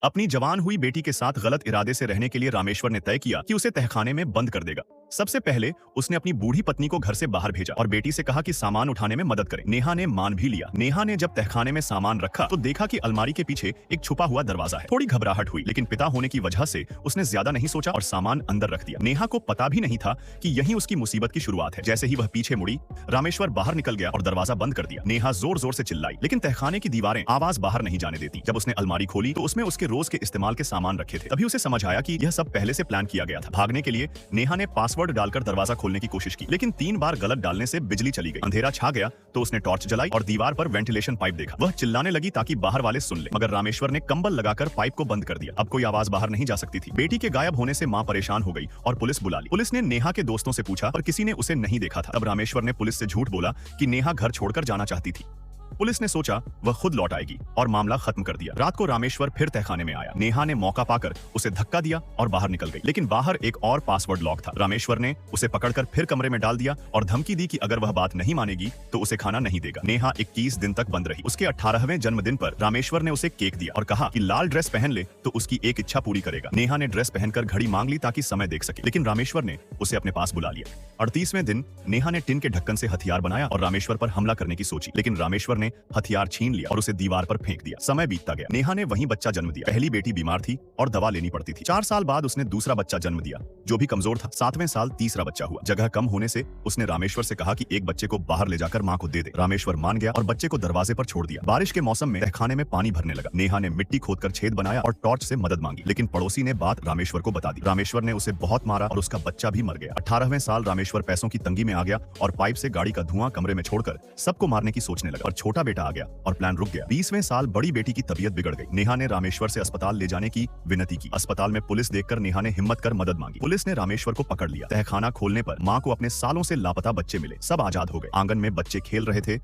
अपनी जवान हुई बेटी के साथ गलत इरादे से रहने के लिए रामेश्वर ने तय किया कि उसे तहखाने में बंद कर देगा। सबसे पहले उसने अपनी बूढ़ी पत्नी को घर से बाहर भेजा और बेटी से कहा कि सामान उठाने में मदद करे। नेहा ने मान भी लिया। नेहा ने जब तहखाने में सामान रखा तो देखा कि अलमारी के पीछे एक छुपा हुआ दरवाजा है। थोड़ी घबराहट हुई, लेकिन पिता होने की वजह से उसने ज्यादा नहीं सोचा और सामान अंदर रख दिया। नेहा को पता भी नहीं था कि यही उसकी मुसीबत की शुरुआत है। जैसे ही वह पीछे मुड़ी, रामेश्वर बाहर निकल गया और दरवाजा बंद कर दिया। नेहा जोर जोर से चिल्लाई, लेकिन तहखाने की दीवारें आवाज बाहर नहीं जाने देती। जब उसने अलमारी खोली तो उसमें उसके रोज के इस्तेमाल के सामान रखे थे। तभी उसे समझ आया कि यह सब पहले से प्लान किया गया था। भागने के लिए नेहा ने पासवर्ड डालकर दरवाजा खोलने की कोशिश की, लेकिन 3 बार गलत डालने से बिजली चली गई। अंधेरा छा गया तो उसने टॉर्च जलाई और दीवार पर वेंटिलेशन पाइप देखा। वह चिल्लाने लगी ताकि बाहर वाले सुन ले, मगर रामेश्वर ने कंबल लगाकर पाइप को बंद कर दिया। अब कोई आवाज बाहर नहीं जा सकती थी। बेटी के गायब होने से मां परेशान हो गई और पुलिस बुला ली। पुलिस ने नेहा के दोस्तों से पूछा पर किसी ने उसे नहीं देखा था। तब रामेश्वर ने पुलिस से झूठ बोला कि नेहा घर छोड़कर जाना चाहती थी। पुलिस ने सोचा वह खुद लौट आएगी और मामला खत्म कर दिया। रात को रामेश्वर फिर तहखाने में आया। नेहा ने मौका पाकर उसे धक्का दिया और बाहर निकल गई, लेकिन बाहर एक और पासवर्ड लॉक था। रामेश्वर ने उसे पकड़कर फिर कमरे में डाल दिया और धमकी दी कि अगर वह बात नहीं मानेगी तो उसे खाना नहीं देगा। नेहा 21 दिन तक बंद रही। उसके 18वें जन्मदिन पर रामेश्वर ने उसे केक दिया और कहा कि लाल ड्रेस पहन ले तो उसकी एक इच्छा पूरी करेगा। नेहा ने ड्रेस पहनकर घड़ी मांग ली ताकि समय देख सके, लेकिन रामेश्वर ने उसे अपने पास बुला लिया। 38वें दिन नेहा ने टिन के ढक्कन से हथियार बनाया और रामेश्वर पर हमला करने की सोची, लेकिन रामेश्वर ने हथियार छीन लिया और उसे दीवार पर फेंक दिया। समय बीतता गया। नेहा ने वहीं बच्चा जन्म दिया। पहली बेटी बीमार थी और दवा लेनी पड़ती थी। 4 साल बाद उसने दूसरा बच्चा जन्म दिया जो भी कमजोर था। 7वें साल तीसरा बच्चा हुआ। जगह कम होने से उसने रामेश्वर से कहा कि एक बच्चे को बाहर ले जाकर मां को दे दे। रामेश्वर मान गया और बच्चे को दरवाजे पर छोड़ दिया। बारिश के मौसम में तहखाने में पानी भरने लगा। नेहा ने मिट्टी खोदकर छेद बनाया और टॉर्च से मदद मांगी, लेकिन पड़ोसी ने बात रामेश्वर को बता दी। रामेश्वर ने उसे बहुत मारा और उसका बच्चा भी मर गया। 18वें साल रामेश्वर पैसों की तंगी में आ गया और पाइप से गाड़ी का धुआं कमरे में छोड़कर सबको मारने की सोचने लगा और छोटा बेटा आ गया और प्लान रुक गया। 20वें साल बड़ी बेटी की तबीयत बिगड़ गई। नेहा ने रामेश्वर से अस्पताल ले जाने की विनती की। अस्पताल में पुलिस देखकर नेहा ने हिम्मत कर मदद मांगी। पुलिस ने रामेश्वर को पकड़ लिया। तहखाना खोलने पर मां को अपने सालों से लापता बच्चे मिले। सब आजाद हो गए। आंगन में बच्चे खेल रहे थे